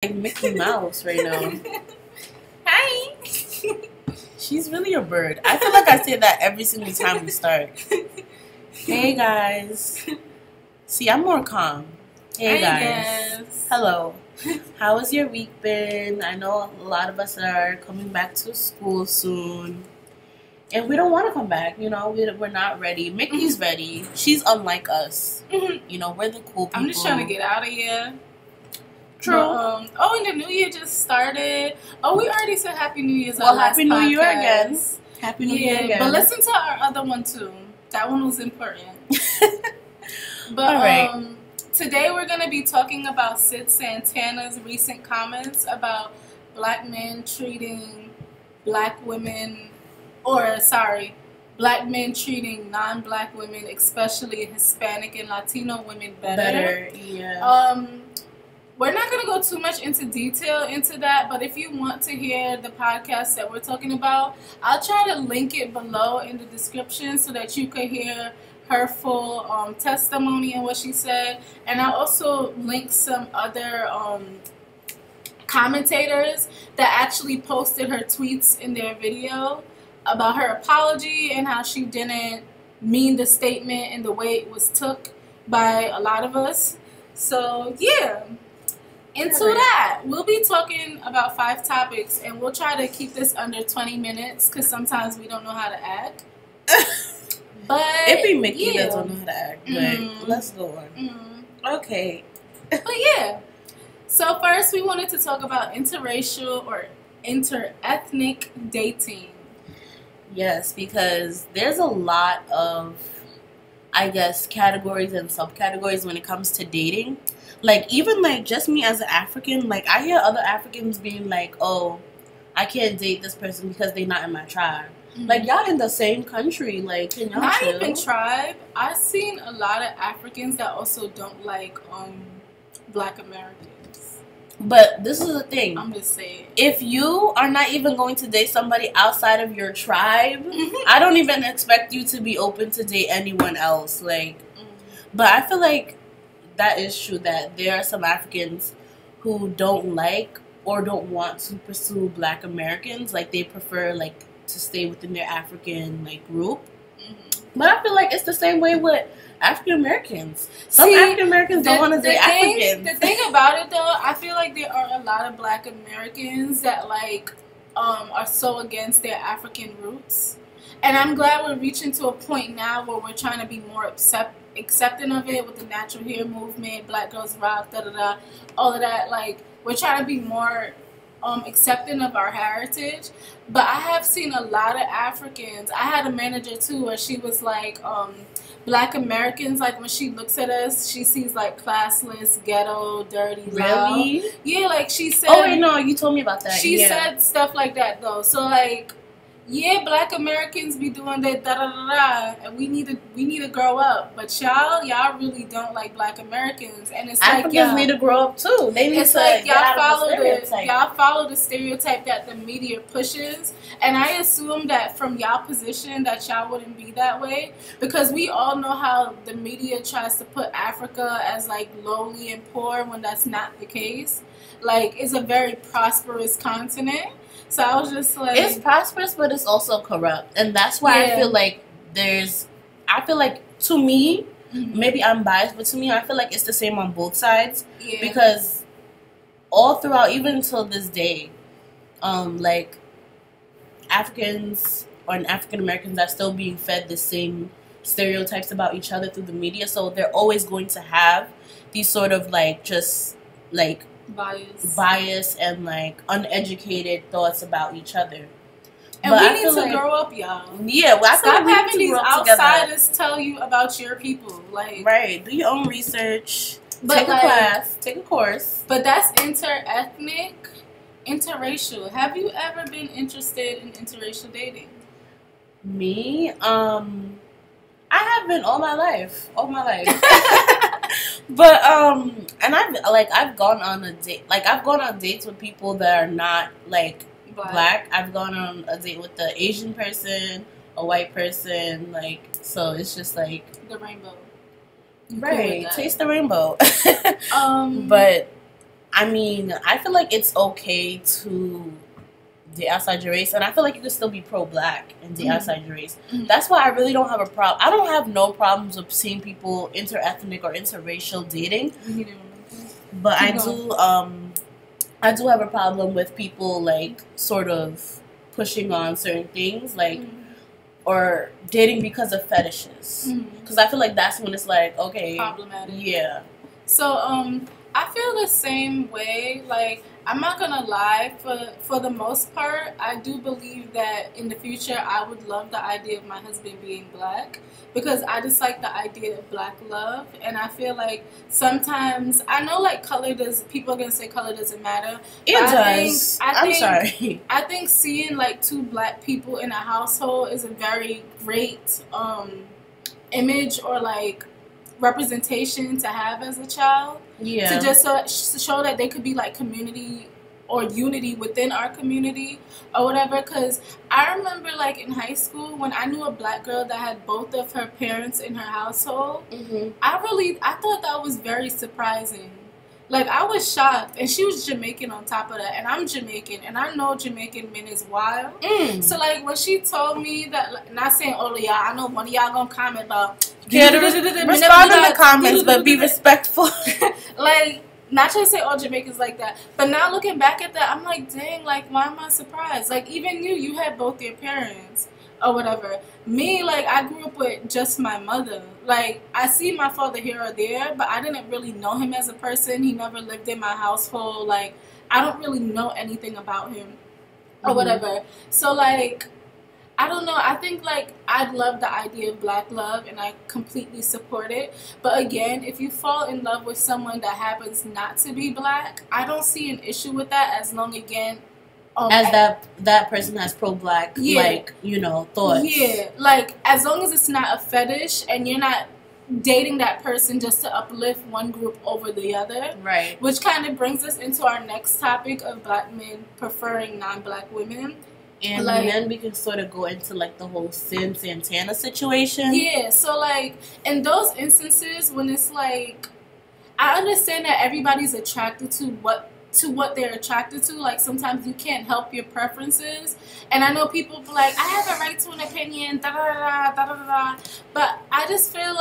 like Mickey Mouse right now. Hi. She's really a bird. I feel like I say that every single time we start. Hey guys. See, I'm more calm. Hey guys. Hello. How has your week been? I know a lot of us are coming back to school soon. And we don't want to come back, you know, we're not ready. Mickey's ready. She's unlike us. You know, we're the cool people. I'm just trying to get out of here. True. But, and the new year just started. Oh, we already said Happy New Year's. Well, Happy New Year again. Happy New Year again. But listen to our other one too. That one was important. But all right. Today we're going to be talking about Santana's recent comments about black men treating black women, black men treating non-black women, especially Hispanic and Latino women, better. Yeah. We're not going to go too much into detail into that, but if you want to hear the podcast that we're talking about, I'll try to link it below in the description so that you could hear her full testimony and what she said. And I'll also link some other commentators that actually posted her tweets in their video about her apology and how she didn't mean the statement and the way it was took by a lot of us. So yeah, into that, we'll be talking about 5 topics, and we'll try to keep this under 20 minutes because sometimes we don't know how to act. But it be Mickey that don't know how to act, but let's go on. Okay. But yeah, so first we wanted to talk about interracial or interethnic dating. Yes, because there's a lot of, I guess, categories and subcategories when it comes to dating. Like, even, like, just me as an African, like, I hear other Africans being like, oh, I can't date this person because they're not in my tribe. Like, y'all in the same country. Like, can y'all not chill? Even tribe. I've seen a lot of Africans that also don't like black Americans. But this is the thing. I'm just saying. If you are not even going to date somebody outside of your tribe, I don't even expect you to be open to date anyone else. Like, but I feel like that is true that there are some Africans who don't like or don't want to pursue black Americans. Like, they prefer, like, to stay within their African, like, group. But I feel like it's the same way with African Americans. Some African Americans don't want to date Africans. The thing about it, though, I feel like there are a lot of black Americans that, like, are so against their African roots. And I'm glad we're reaching to a point now where we're trying to be more accepting of it with the natural hair movement, Black Girls Rock, da-da-da, all of that. Like, we're trying to be more accepting of our heritage. But I have seen a lot of Africans. I had a manager, too, where she was like, black Americans, like, when she looks at us, she sees, like, classless, ghetto, dirty, loud. Really? Yeah, like, she said... Oh, wait, no, you told me about that. She said stuff like that, though. So, like... Yeah, black Americans be doing that da-da-da-da, and we need to grow up. But y'all really don't like black Americans, and it's Africans like y'all need to grow up too. They need to like y'all follow the stereotype that the media pushes, and I assume that from y'all position that y'all wouldn't be that way, because we all know how the media tries to put Africa as like lowly and poor when that's not the case. Like, it's a very prosperous continent. So I was just like... It's prosperous, but it's also corrupt. And that's why I feel like to me, maybe I'm biased, but to me, I feel like it's the same on both sides. Yeah. Because all throughout, even until this day, like, Africans or African Americans are still being fed the same stereotypes about each other through the media. So they're always going to have these sort of, like, just, like... bias and like uneducated thoughts about each other, and but we need to grow up, y'all. Yeah, well, stop having these outsiders tell you about your people. Like, right, do your own research, take a class, take a course. But that's interethnic, interracial. Have you ever been interested in interracial dating? Me, I have been all my life. But and I've gone on a date. Like, I've gone on dates with people that are not like black. I've gone on a date with an Asian person, a white person. Like, so it's just like the rainbow. Right, taste the rainbow. But I mean, I feel like it's okay to date outside your race, and I feel like you can still be pro-black and date outside your race. That's why I really don't have a problem. I don't have no problems with seeing people interethnic or interracial dating, but I do have a problem with people like sort of pushing on certain things, like or dating because of fetishes. Because I feel like that's when it's like, okay, problematic. Yeah. So I feel the same way. Like, I'm not gonna lie, for the most part, I do believe that in the future I would love the idea of my husband being black, because I just like the idea of black love. And I feel like sometimes, I know like people are gonna say color doesn't matter. It does. I'm sorry. I think seeing like two black people in a household is a very great image or like representation to have as a child. Yeah. To just show that they could be like community or unity within our community or whatever. Because I remember like in high school when I knew a black girl that had both of her parents in her household. I thought that was very surprising. Like, I was shocked, and she was Jamaican on top of that, and I'm Jamaican, and I know Jamaican men is wild. So like when she told me that, like, not saying all of y'all, I know one of y'all gonna comment about respond in the comments, but be respectful. Like, not trying to say all Jamaicans like that, but now looking back at that, I'm like, dang, like, why am I surprised? Like, even you had both your parents or whatever. Me, like, I grew up with just my mother. Like, I see my father here or there, but I didn't really know him as a person. He never lived in my household. Like, I don't really know anything about him or whatever. So, like, I don't know. I think, like, I love the idea of black love, and I completely support it. But again, if you fall in love with someone that happens not to be black, I don't see an issue with that, as long, again, as that person has pro-black, like, you know, thoughts. Yeah, like, as long as it's not a fetish and you're not dating that person just to uplift one group over the other. Right. Which kind of brings us into our next topic of black men preferring non-black women. And like, then we can sort of go into, like, the whole Santana situation. Yeah, so, like, in those instances when it's, like, I understand that everybody's attracted to what they're attracted to. Like, sometimes you can't help your preferences. And I know people be like, I have a right to an opinion, da-da-da-da, but I just feel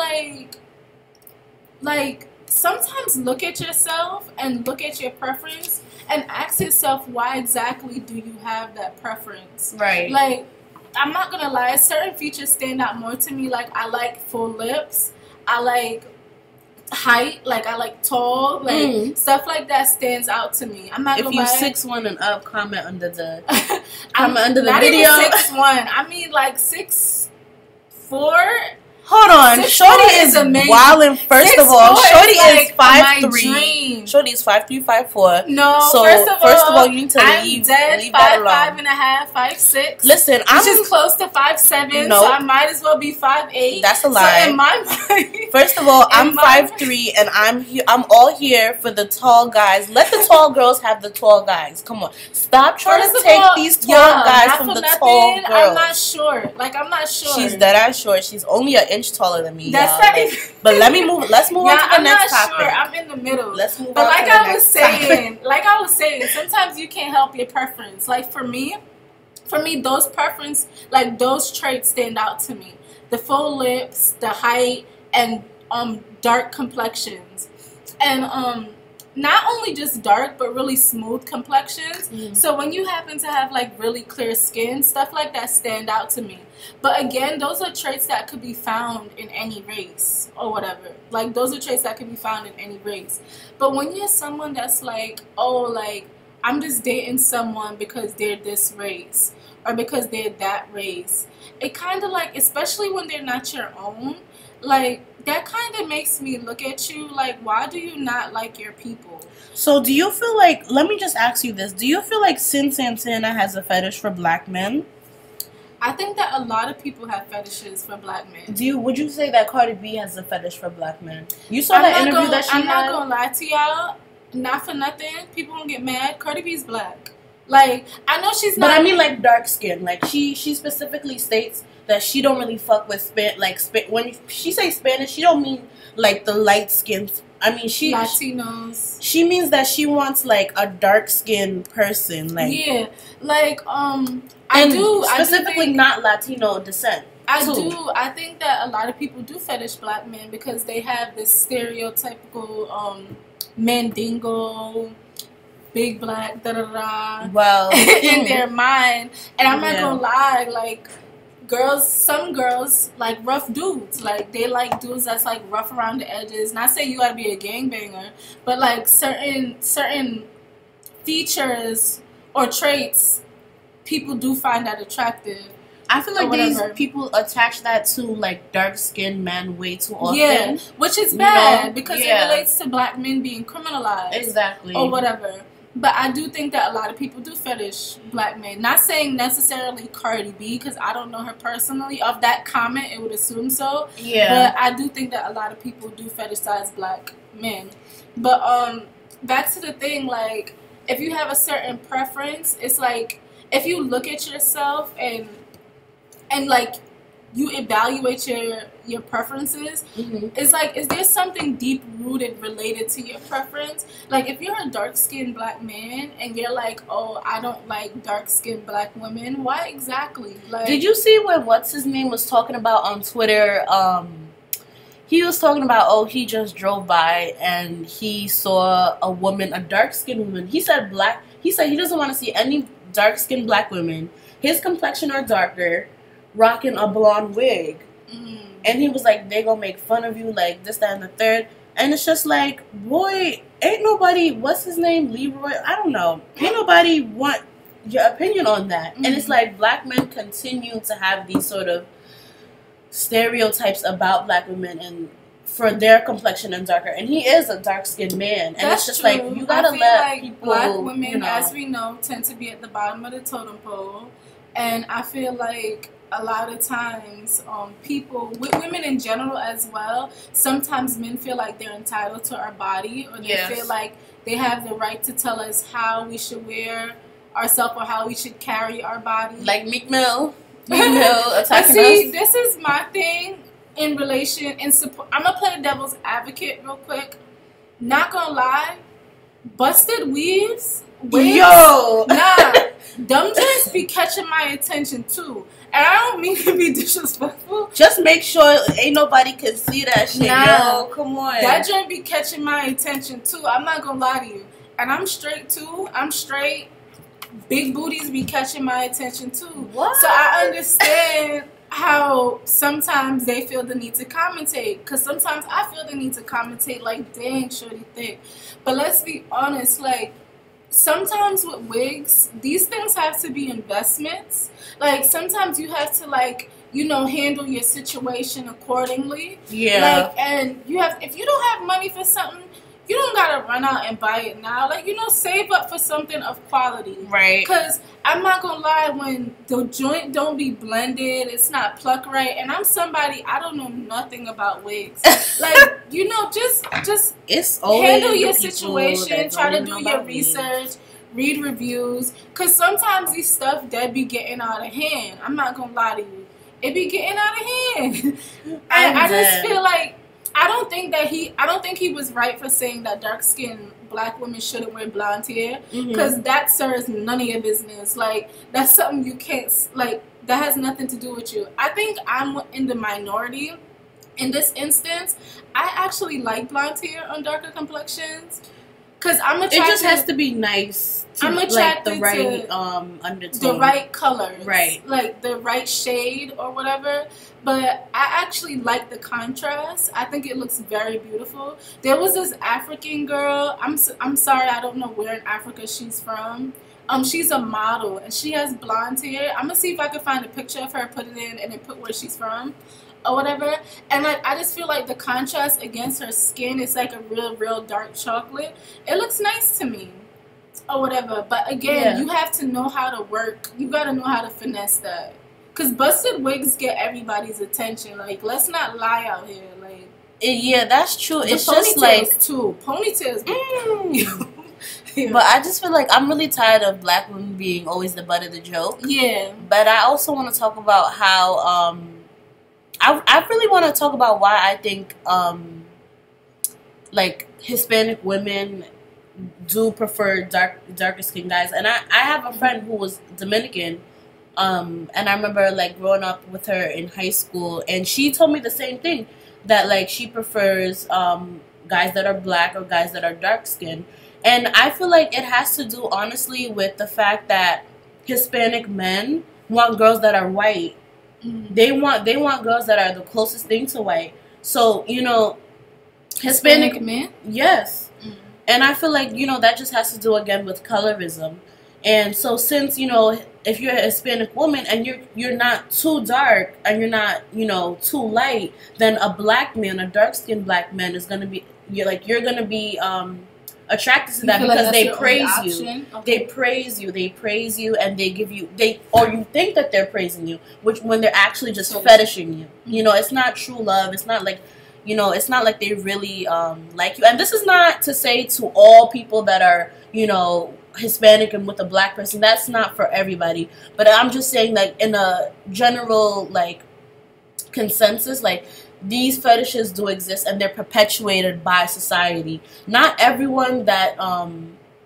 like, sometimes look at yourself and look at your preference and ask yourself, why exactly do you have that preference? Right. Like, I'm not gonna lie, certain features stand out more to me. Like, I like full lips. I like height, like I like tall, like stuff like that stands out to me. I'm not gonna lie. If you 6'1" and up, comment under the video. Not even 6'1". I mean like 6'4". Hold on, Shorty is wildin'. First of all, Shorty is 5'3". Shorty is 5'3", 5'4". No, so first of all, you need to leave that alone. 5'5.5", 5'6". Listen, which is close to 5'7". No, so I might as well be 5'8". That's a lie. So in my mind, first of all, I'm 5'3", and I'm all here for the tall guys. Let the tall girls have the tall guys. Come on, stop trying to take these tall guys from the tall girls. I'm not sure. Like, I'm not sure. She's dead short. She's only an inch taller than me. That's not even. But let's move on to the next topic. Sure. I'm in the middle. Let's move but on like to the next topic. Like I was saying, sometimes you can't help your preference. Like for me, those preference, like those traits stand out to me. The full lips, the height, and dark complexions. And not only just dark, but really smooth complexions. So when you happen to have like really clear skin, stuff like that stand out to me. But again, those are traits that could be found in any race or whatever. Like, those are traits that could be found in any race. But when you're someone that's like, oh, like, I'm just dating someone because they're this race or because they're that race, it kind of like, especially when they're not your own, like, that kind of makes me look at you like, why do you not like your people? So do you feel like, let me just ask you this, do you feel like Santana has a fetish for black men? I think that a lot of people have fetishes for black men. Would you say that Cardi B has a fetish for black men? You saw that interview that she had? I'm not gonna lie to y'all, not for nothing, people don't get mad, Cardi B's black. Like, I know she's not. But I mean like dark skin. Like she specifically states that she don't really fuck with when she say Spanish, she don't mean like the light skinned I mean, Latinos. She means that she wants like a dark skinned person, like yeah, like specifically not Latino descent. I think that a lot of people do fetish black men because they have this stereotypical mandingo, big black, da da da. Well, in their mind, and I'm not gonna lie, like. Some girls like rough dudes. Like they like dudes that's like rough around the edges. Not saying you gotta be a gangbanger, but like certain features or traits, people do find that attractive. I feel like these people attach that to like dark skinned men way too often. Yeah, which is bad because it relates to black men being criminalized. Exactly. Or whatever. But I do think that a lot of people do fetish black men. Not saying necessarily Cardi B, because I don't know her personally. Of that comment, it would assume so. Yeah. But I do think that a lot of people do fetishize black men. But back to the thing, like, if you have a certain preference, it's like, if you look at yourself and like, you evaluate your preferences, it's like, is there something deep rooted related to your preference? Like, if you're a dark skinned black man and you're like, oh, I don't like dark skinned black women, why exactly? Like, did you see what what's his name was talking about on Twitter? He was talking about, oh, he just drove by and he saw a woman, a dark skinned woman. He said he doesn't want to see any dark skinned black women, his complexion or darker, rocking a blonde wig. And he was like, they gonna make fun of you, like this, that, and the third. And it's just like, boy, ain't nobody, what's his name, Leroy, I don't know, ain't nobody want your opinion on that. And it's like, black men continue to have these sort of stereotypes about black women and for their complexion and darker, and he is a dark-skinned man, and that's it's just true. Like, you gotta let like people, black women, as we know, tend to be at the bottom of the totem pole. And I feel like a lot of times, people, with women in general as well, sometimes men feel like they're entitled to our body, or they feel like they have the right to tell us how we should wear ourselves or how we should carry our body. Like Meek Mill attacking us. This is my thing in relation, in support. I'm gonna play devil's advocate real quick. Not gonna lie, busted wigs, yo, nah, them joints be catching my attention too. And I don't mean to be disrespectful. Just make sure ain't nobody can see that shit. Nah, yo, come on. That joint be catching my attention too. I'm not gonna lie to you. And I'm straight too. I'm straight. Big booties be catching my attention too. What? So I understand how sometimes they feel the need to commentate. Because sometimes I feel the need to commentate like, dang, shorty thick. But let's be honest, like, sometimes with wigs, these things have to be investments. Like, sometimes you have to, like, you know, handle your situation accordingly. Yeah. Like, and you have, if you don't have money for something, you don't gotta run out and buy it now. Like, you know, save up for something of quality. Right. Because I'm not gonna lie, when the joint don't be blended, it's not plucked right. And I'm somebody, I don't know nothing about wigs. Like, you know, just it's handle your situation. Try to do your research. Read reviews. Because sometimes these stuff that be getting out of hand. I'm not gonna lie to you. It be getting out of hand. And I just feel like, I don't think he was right for saying that dark-skinned black women shouldn't wear blonde hair, because that serves none of your business. Like, that's something you can't, like, that has nothing to do with you. I think I'm in the minority in this instance. I actually like blonde hair on darker complexions, because I'm attracted. It just has to be nice. I'm attracted like the right undertone, the right colors, right, like the right shade or whatever. But I actually like the contrast. I think it looks very beautiful. There was this African girl. I'm sorry, I don't know where in Africa she's from. She's a model and she has blonde hair. I'm gonna see if I can find a picture of her, put it in, and then put where she's from or whatever. And like, I just feel like the contrast against her skin is like a real dark chocolate. It looks nice to me or whatever. But again, you have to know how to work. You gotta know how to finesse that. Because busted wigs get everybody's attention. Like, let's not lie out here. Like, yeah, that's true. It's just like too ponytails. Yeah. But I just feel like I'm really tired of black women being always the butt of the joke. Yeah. But I also want to talk about how I really want to talk about why I think like Hispanic women do prefer darker skinned guys, and I have a friend who was Dominican, and I remember like growing up with her in high school, and she told me the same thing, that like she prefers guys that are black or guys that are dark skinned, and I feel like it has to do honestly with the fact that Hispanic men want girls that are white. They want girls that are the closest thing to white. So Hispanic men. Yes. And I feel like, that just has to do again with colorism. And so since, if you're a Hispanic woman and you're not too dark and you're not, too light, then a black man, a dark-skinned black man is going to be, you're going to be attracted to that because they praise you. Okay. They praise you and they give you, or you think that they're praising you, which when they're actually just fetishing you. It's not true love. It's not like, it's not like they really like you. And this is not to say to all people that are, Hispanic and with a black person. That's not for everybody. But I'm just saying that in a general, like, consensus, like, these fetishes do exist and they're perpetuated by society. Not everyone that,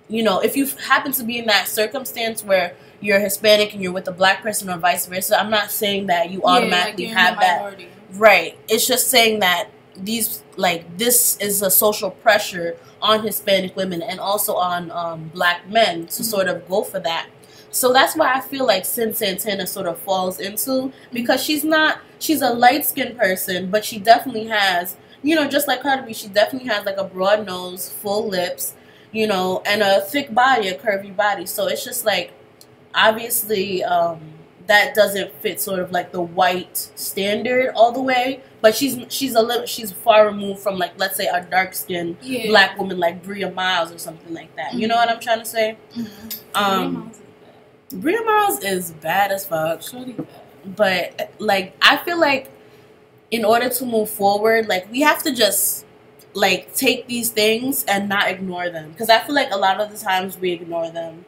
if you happen to be in that circumstance where you're Hispanic and you're with a black person or vice versa, I'm not saying that you automatically have that. Right. It's just saying that this is a social pressure on Hispanic women and also on black men to sort of go for that. So that's why I feel like Santana sort of falls into, because she's a light-skinned person, but she definitely has, just like Cardi B, she definitely has like a broad nose, full lips, and a thick body, a curvy body. So it's just like, obviously, that doesn't fit sort of like the white standard all the way, but she's far removed from, like, let's say a dark-skinned black woman like Bria Miles or something like that. You know what I'm trying to say? Bria Miles is bad as fuck. But, like, I feel like in order to move forward, like, we have to just, like, take these things and not ignore them. Because I feel like a lot of the times we ignore them.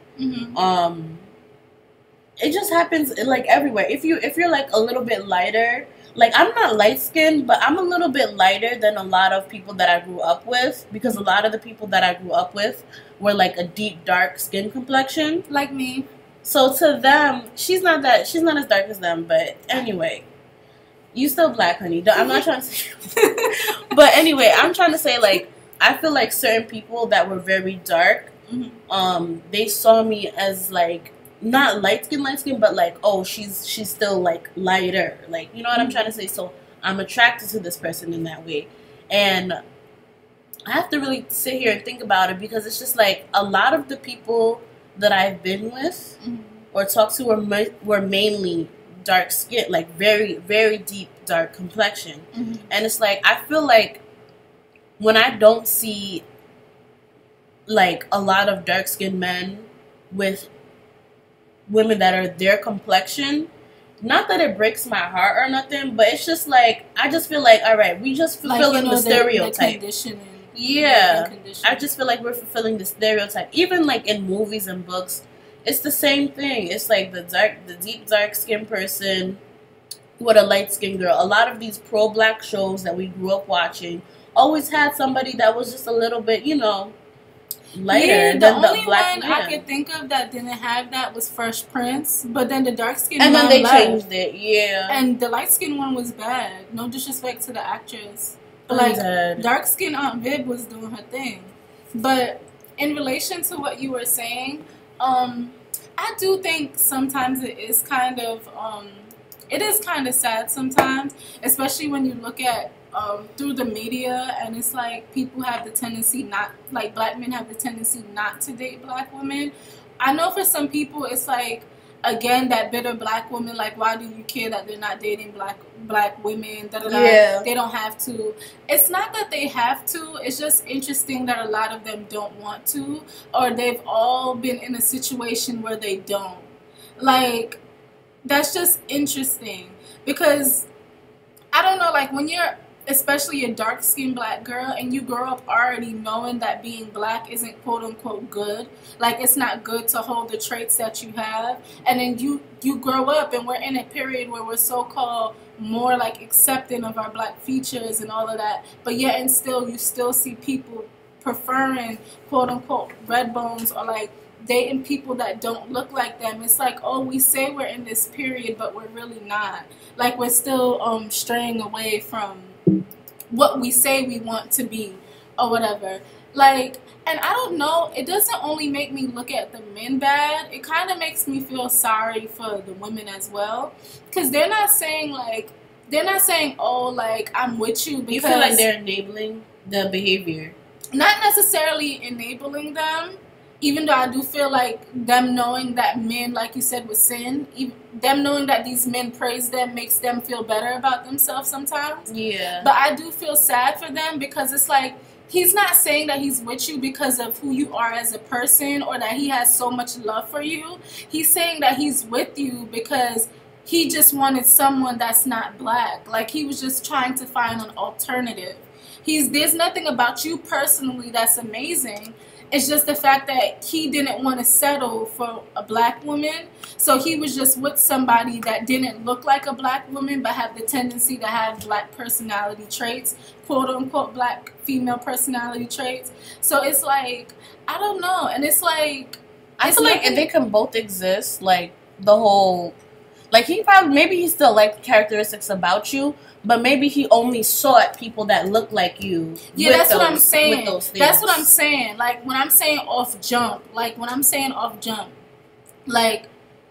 It just happens, like, everywhere. If you're, like, a little bit lighter, like, I'm not light-skinned, but I'm a little bit lighter than a lot of people that I grew up with. Because a lot of the people that I grew up with were, like, a deep, dark skin complexion. Like me. So to them, she's not as dark as them, but anyway, you still black, honey. I'm not trying to say, but anyway, I'm trying to say, like, I feel like certain people that were very dark, they saw me as, like, not light skin, but like, oh, she's still like lighter, like, you know what I'm trying to say. So I'm attracted to this person in that way, and I have to really sit here and think about it, because it's just like a lot of the people that I've been with or talked to were mainly dark skin, like very, very deep dark complexion. And it's like, I feel like when I don't see like a lot of dark skinned men with women that are their complexion, not that it breaks my heart or nothing, but it's just like, I just feel like, all right, we just fulfilling the stereotype. I just feel like we're fulfilling the stereotype. Even like in movies and books, it's the same thing. It's like the deep dark skinned person with a light skinned girl. A lot of these pro black shows that we grew up watching always had somebody that was just a little bit, lighter than the black man. The only one I could think of that didn't have that was Fresh Prince, but then the dark skinned one, and then they changed it. And the light skinned one was bad. No disrespect to the actress. Like, dark-skinned Aunt Viv was doing her thing. But in relation to what you were saying, I do think sometimes it is kind of sad sometimes, especially when you look at through the media, and it's like people have the tendency black men have the tendency not to date black women. I know for some people it's like, again, that bitter black woman, like, why do you care that they're not dating black women? They don't have to. It's not that they have to. It's just interesting that a lot of them don't want to, or they've all been in a situation where they don't. Like, that's just interesting, because I don't know, like, when you're especially a dark-skinned black girl and you grow up already knowing that being black isn't quote-unquote good, like, it's not good to hold the traits that you have, and then you grow up and we're in a period where we're so-called more like accepting of our black features and all of that, but yet and still you still see people preferring quote unquote red bones or like dating people that don't look like them. It's like, oh, we say we're in this period, but we're really not. Like, we're still straying away from what we say we want to be or whatever. Like, and I don't know, it doesn't only make me look at the men bad, it kind of makes me feel sorry for the women as well, because they're not saying, oh, like, I'm with you because... You feel like they're enabling the behavior? Not necessarily enabling them, even though I do feel like them knowing that men, like you said, with sin, them knowing that these men praise them makes them feel better about themselves sometimes. Yeah. But I do feel sad for them because it's like, he's not saying that he's with you because of who you are as a person or that he has so much love for you. He's saying that he's with you because he just wanted someone that's not black. Like, he was just trying to find an alternative. There's nothing about you personally that's amazing. It's just the fact that he didn't want to settle for a black woman. So he was just with somebody that didn't look like a black woman but had the tendency to have black personality traits, quote unquote black female personality traits. So it's like, I don't know. And it's like, I feel like if they can both exist, like the whole, like maybe he still liked characteristics about you, but maybe he only sought people that look like you. Yeah, that's what I'm saying. With those things. That's what I'm saying. Like, when I'm saying off jump, like,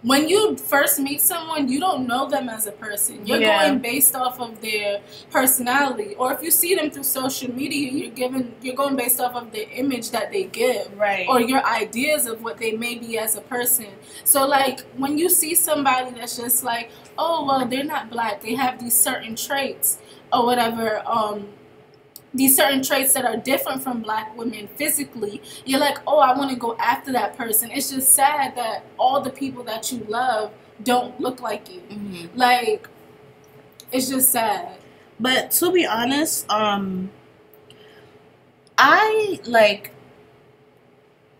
when you first meet someone, you don't know them as a person. You're going based off of their personality. Or if you see them through social media, you're going based off of the image that they give. Right. Or your ideas of what they may be as a person. So, like, when you see somebody that's just like, oh, well, they're not black, they have these certain traits or whatever, these certain traits that are different from black women physically, you're like, oh, I want to go after that person. It's just sad that all the people that you love don't look like you. Mm-hmm. Like, it's just sad. But to be honest, I, like,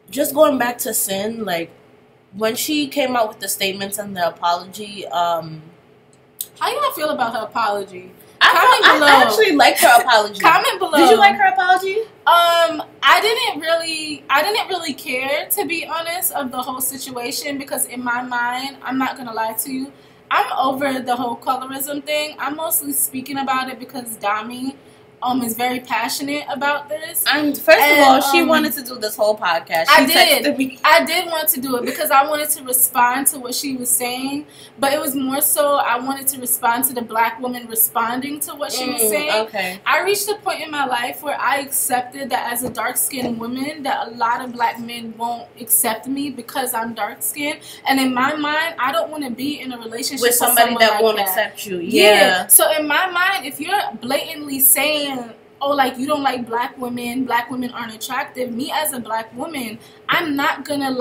just going back to Sin, like, when she came out with the statements and the apology, how you gonna feel about her apology? I actually liked her apology. Comment below. Did you like her apology? I didn't really care, to be honest, of the whole situation, because in my mind, I'm not gonna lie to you, I'm over the whole colorism thing. I'm mostly speaking about it because Dami is very passionate about this. And first of all, she wanted to do this whole podcast. I did want to do it because I wanted to respond to what she was saying, but it was more so I wanted to respond to the black woman responding to what she was saying. Okay. I reached a point in my life where I accepted that as a dark-skinned woman, that a lot of black men won't accept me because I'm dark-skinned, and in my mind, I don't want to be in a relationship with somebody that like won't that. Accept you. Yeah. So in my mind, if you're blatantly saying, oh, like, you don't like black women aren't attractive, me as a black woman, I'm not gonna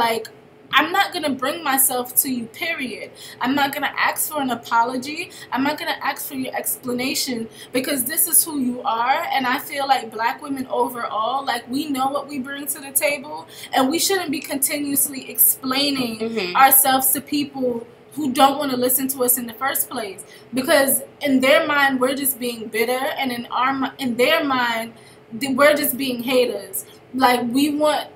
bring myself to you, period. I'm not gonna ask for an apology. I'm not gonna ask for your explanation, because this is who you are. And I feel like black women overall, like, we know what we bring to the table, and we shouldn't be continuously explaining ourselves to people who don't want to listen to us in the first place, because in their mind we're just being bitter, and in their mind we're just being haters. Like, we want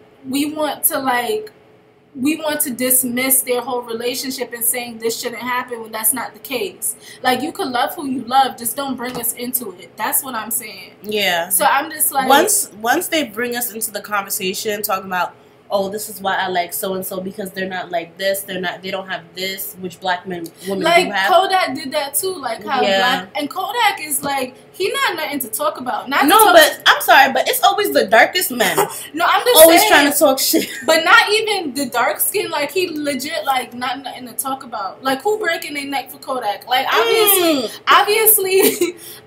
to dismiss their whole relationship and saying this shouldn't happen when that's not the case. Like, you can love who you love, just don't bring us into it. That's what I'm saying. Yeah. So I'm just like, once they bring us into the conversation talking about, oh, this is why I like so and so because they're not like this, they don't have this, which black women do have. Like, Kodak did that too, like how black, and Kodak is like, he not nothing to talk about. But I'm sorry, but it's always the darkest men. No, I'm just always saying, trying to talk shit. But not even the dark skin, like, he legit, like, not nothing to talk about. Like, who breaking their neck for Kodak? Like, obviously,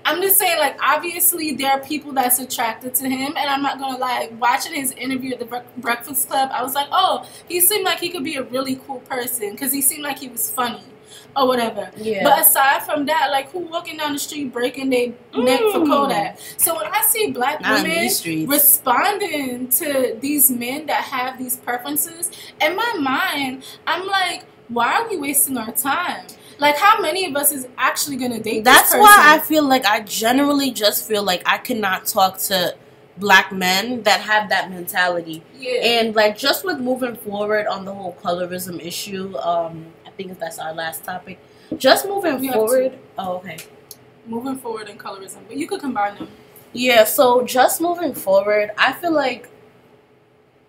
I'm just saying, like, obviously there are people that's attracted to him, and I'm not gonna lie, watching his interview at the Breakfast Club, I was like, oh, he seemed like he could be a really cool person, because he seemed like he was funny or whatever. Yeah. But aside from that, like, who walking down the street breaking their neck for Kodak? So when I see black women responding to these men that have these preferences, in my mind, I'm like, why are we wasting our time? Like, how many of us is actually going to date this person? That's why I feel like I generally just feel like I cannot talk to black men that have that mentality. Yeah. And like just with moving forward on the whole colorism issue, I think that's our last topic. Just moving forward. Oh, okay. Moving forward in colorism, but you could combine them. Yeah. So just moving forward, I feel like,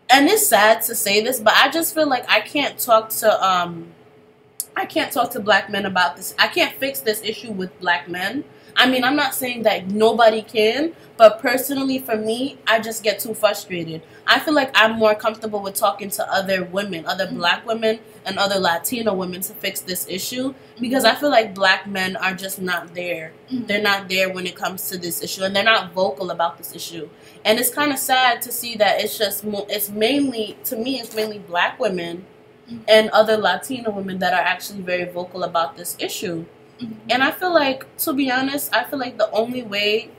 and it's sad to say this, but I just feel like I can't talk to black men about this. I can't fix this issue with black men. I mean, I'm not saying that nobody can, but personally for me, I just get too frustrated. I feel like I'm more comfortable with talking to other women, other black women and other Latino women to fix this issue, because I feel like black men are just not there. They're not there when it comes to this issue, and they're not vocal about this issue. And it's kind of sad to see that it's mainly black women and other Latino women that are actually very vocal about this issue. And I feel like, to be honest, I feel like the only way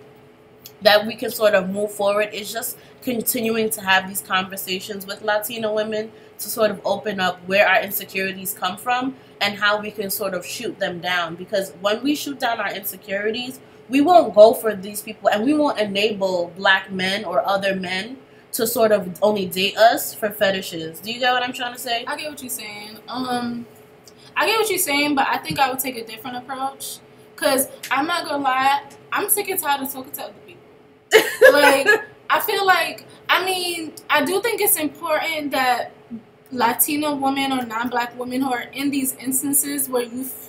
that we can sort of move forward is just continuing to have these conversations with Latino women to sort of open up where our insecurities come from and how we can sort of shoot them down. Because when we shoot down our insecurities, we won't go for these people, and we won't enable black men or other men to sort of only date us for fetishes. Do you get what I'm trying to say? I get what you're saying. I get what you're saying, but I think I would take a different approach. Because I'm not going to lie, I'm sick and tired of talking to other people. Like, I feel like, I do think it's important that Latino women or non-black women who are in these instances where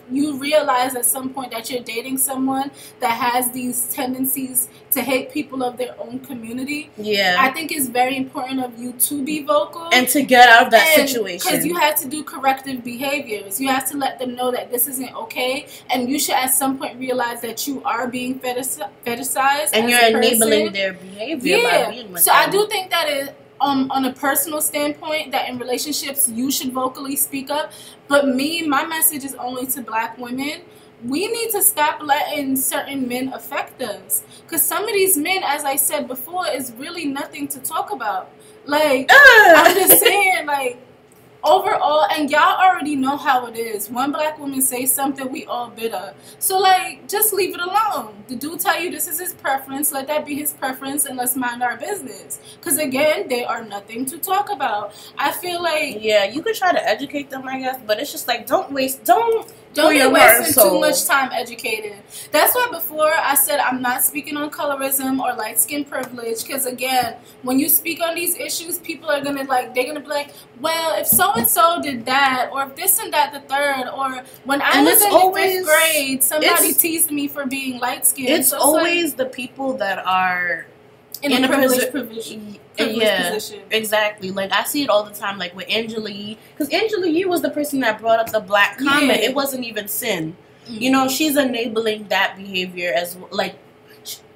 you realize at some point that you're dating someone that has these tendencies to hate people of their own community. Yeah. I think it's very important of you to be vocal. And to get out of that situation. Because you have to do corrective behaviors. You have to let them know that this isn't okay. And you should at some point realize that you are being fetishized. And you're enabling their behavior by being with them. I do think that it... on a personal standpoint, that in relationships you should vocally speak up. But my message is only to black women. We need to stop letting certain men affect us. Because some of these men, as I said before, is really nothing to talk about. Like, I'm just saying, like, overall, and y'all already know how it is. One black woman say something, we all bitter. So, like, just leave it alone. The dude tell you this is his preference, let that be his preference, and let's mind our business. Because, again, they are nothing to talk about. I feel like... Yeah, you could try to educate them, I guess, but it's just like, don't be wasting too much time educating. That's why before I said I'm not speaking on colorism or light skin privilege, because again, when you speak on these issues, people are gonna be like, well, if so and so did that, or if this and that the third, or when I was in the 5th grade, somebody teased me for being light skinned. It's always the people that are in a privileged position. Exactly. Like, I see it all the time, like with Angela Yee, because Angela Yee was the person that brought up the black comment. It wasn't even Sin. You know, she's enabling that behavior as, like,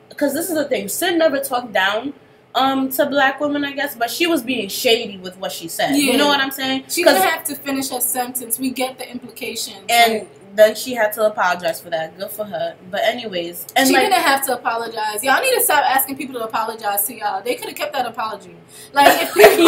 because this is the thing, Sin never talked down to black women, I guess, but she was being shady with what she said. You know what I'm saying? She didn't have to finish her sentence. We get the implications. And then she had to apologize for that. Good for her. But anyways, and she didn't have to apologize. Y'all need to stop asking people to apologize to y'all. They could have kept that apology. Like, if people,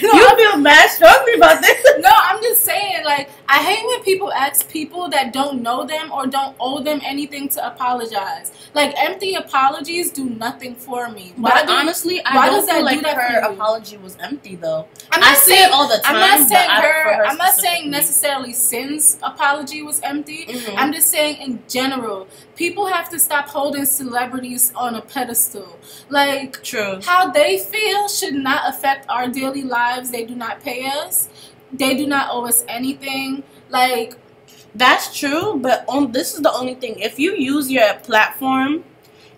you feel mad strongly about this. No, I'm just saying, like, I hate when people ask people that don't know them or don't owe them anything to apologize. Like, empty apologies do nothing for me. But honestly, I don't feel like her apology was empty, though. I see it all the time. I'm not saying necessarily Sin's apology was empty. I'm just saying in general, people have to stop holding celebrities on a pedestal. Like, how they feel should not affect our daily lives. They do not pay us. They do not owe us anything. Like, that's true, but this is the only thing. If you use your platform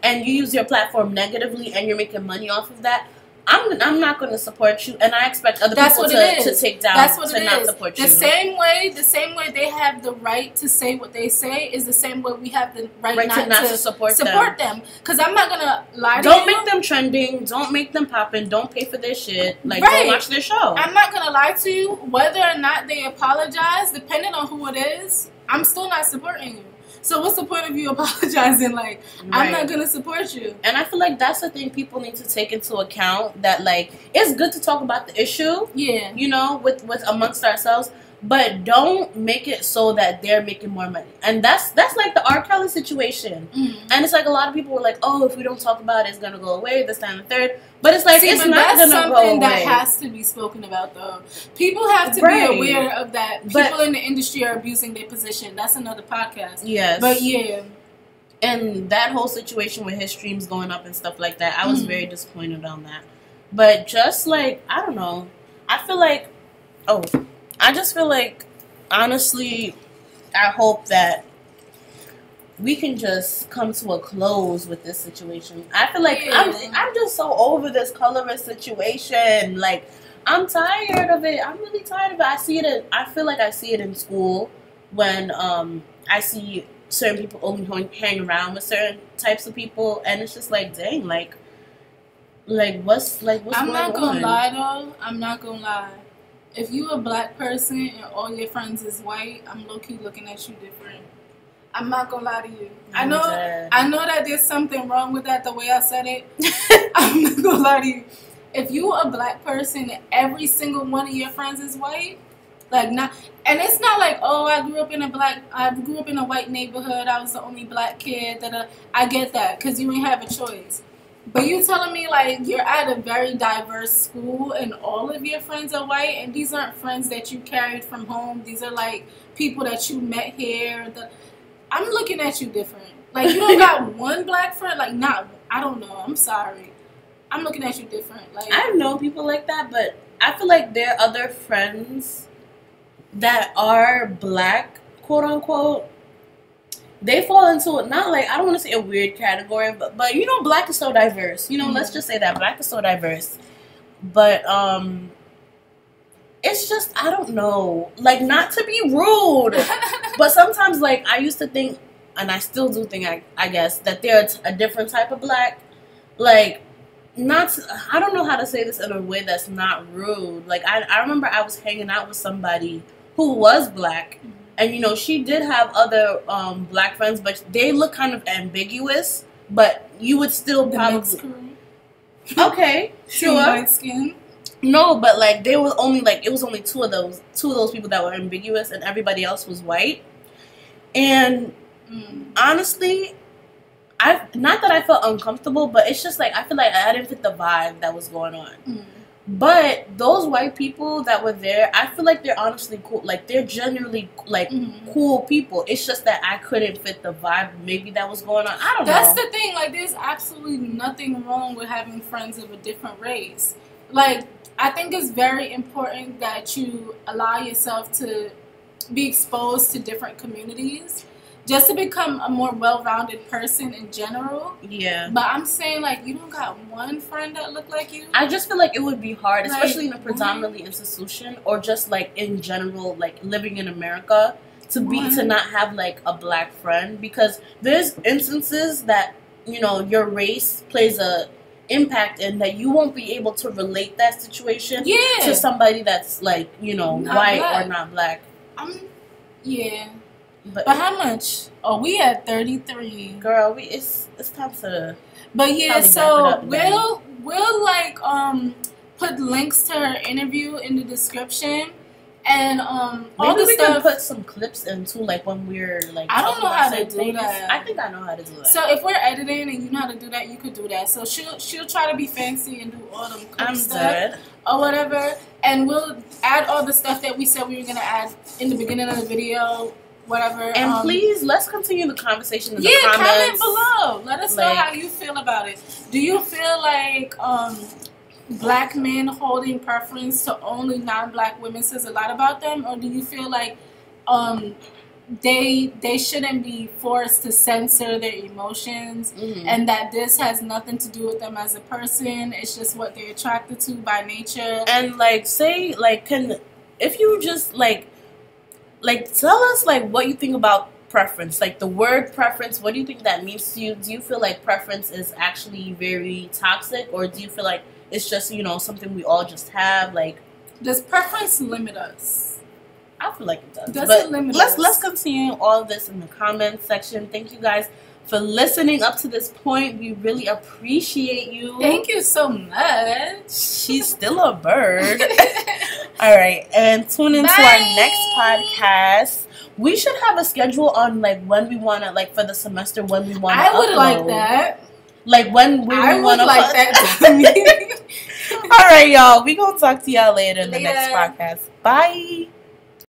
and you use your platform negatively and you're making money off of that, I'm not going to support you, and I expect other people to take down not support you. The same way they have the right to say what they say is the same way we have the right not to support them. Because I'm not going to lie to you. Don't make them trending. Don't make them popping. Don't pay for their shit. Like, don't watch their show. I'm not going to lie to you. Whether or not they apologize, depending on who it is, I'm still not supporting you. So what's the point of you apologizing? Like, I'm not going to support you. And I feel like that's the thing people need to take into account, that, like, it's good to talk about the issue. Yeah. You know, with amongst ourselves. but don't make it so that they're making more money. And that's like the R. Kelly situation. And it's like a lot of people were like, oh, if we don't talk about it, it's gonna go away, this, that, and the third. But it's like, it's not gonna go away. That's something that has to be spoken about, though. People have to be aware of that. People in the industry are abusing their position. That's another podcast. Yes. But yeah. And that whole situation with his streams going up and stuff like that, I was very disappointed on that. But just like, I don't know. I feel like, I just feel like, honestly, I hope that we can just come to a close with this situation. I feel like I'm just so over this colorist situation. Like, I'm tired of it. I'm really tired of it. I feel like I see it in school when I see certain people only hang around with certain types of people, and it's just like, dang, like what's going on? I'm not gonna lie though. I'm not gonna lie. If you a black person and all your friends is white, I'm low-key looking at you different. I'm not gonna lie to you. I know that there's something wrong with that, the way I said it. I'm not gonna lie to you. If you a black person and every single one of your friends is white, like, not, and it's not like, oh, I grew up in a white neighborhood, I was the only black kid. I get that, because you ain't have a choice. But you telling me, like, you're at a very diverse school and all of your friends are white, and these aren't friends that you carried from home. These are, like, people that you met here. I'm looking at you different. Like, you don't got one black friend? Like, I don't know. I'm sorry. I'm looking at you different. Like, I know people like that, but I feel like there are other friends that are black, quote unquote. They fall into, not like, I don't want to say a weird category, but you know, black is so diverse. You know, let's just say that black is so diverse. But it's just, I don't know, like, not to be rude, but sometimes, like, I used to think, and I still do think, I guess, that there's a different type of black. Like, I don't know how to say this in a way that's not rude. Like, I remember I was hanging out with somebody who was black. And, you know, she did have other black friends, but they look kind of ambiguous. But you would still probably... Okay, sure. White skin? No, but, like, they were only, like, it was only two of those people that were ambiguous, and everybody else was white. And honestly, not that I felt uncomfortable, but it's just, like, I feel like I didn't fit the vibe that was going on. But those white people that were there, I feel like they're honestly cool. Like, they're genuinely, like, cool people. It's just that I couldn't fit the vibe maybe that was going on. I don't know. That's the thing. Like, there's absolutely nothing wrong with having friends of a different race. Like, I think it's very important that you allow yourself to be exposed to different communities, just to become a more well-rounded person in general. Yeah. But I'm saying, like, you don't got one friend that look like you? I just feel like it would be hard, like, especially in a predominantly institution, or just, like, in general, like, living in America, to not have, like, a black friend. Because there's instances that, you know, your race plays a impact in that you won't be able to relate that situation to somebody that's, like, you know, not white black. Or not black. Yeah. But how much? Oh, we at 33. Girl, it's time to. But yeah, so we'll like put links to her interview in the description, and all the we stuff. Can put some clips in too, like when we're like. I don't know how to do that. I think I know how to do that. So if we're editing and you know how to do that, you could do that. So she'll try to be fancy and do all them clip stuff or whatever, and we'll add all the stuff that we said we were gonna add in the beginning of the video. Whatever. And please, let's continue the conversation in the comments. Comment below. Let us know how you feel about it. Do you feel like black men holding preference to only non-black women says a lot about them? Or do you feel like they shouldn't be forced to censor their emotions, and that this has nothing to do with them as a person? It's just what they're attracted to by nature. And, like, say, like, if you just, like, tell us, like, what you think about preference. Like, the word preference, what do you think that means to you? Do you feel like preference is actually very toxic? Or do you feel like it's just, you know, something we all just have? Like, does preference limit us? I feel like it does. Does it limit us? Let's continue all of this in the comments section. Thank you guys for listening up to this point. We really appreciate you. Thank you so much. She's still a bird. All right, and tune into Bye. our next podcast. We should have a schedule on like when we want to, like for the semester, when we want to I would upload. like that. Like when we want to like that. All right, y'all. We gonna talk to y'all later in the next podcast. Bye.